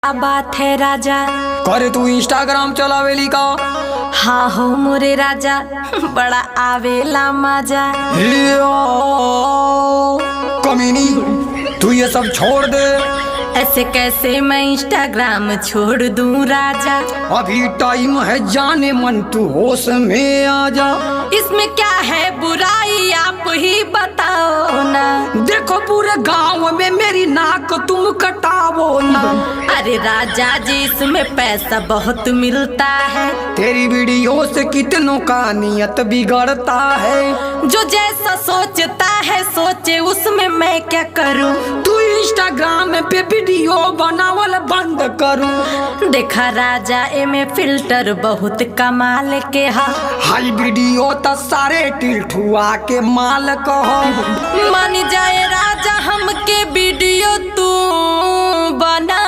क्या बात है राजा? करे तू इंस्टाग्राम चलावेली का? हाँ हो मोरे राजा, बड़ा आवेला मजा। कमीनी, तू ये सब छोड़ दे। ऐसे कैसे मैं इंस्टाग्राम छोड़ दूं राजा? अभी टाइम है जाने मन, तू होश में आ जा। इसमें क्या है बुराई, आप ही बताओ ना। देखो पूरे गांव में मेरी नाक तुम कटावो ना। अरे राजा जी, इसमें पैसा बहुत मिलता है। तेरी वीडियो से कितनों का नियत बिगड़ता है। जो जैसा सोचता है सोचे, उसमें मैं क्या करूं। तू इंस्टाग्राम पे वीडियो बनावल बंद करूं। देखा राजा, एमे फिल्टर बहुत कमाल के हा। हाई वीडियो तो सारे टिल्ठुआ के माल कहो। मान जाए राजा, हमके वीडियो तू बना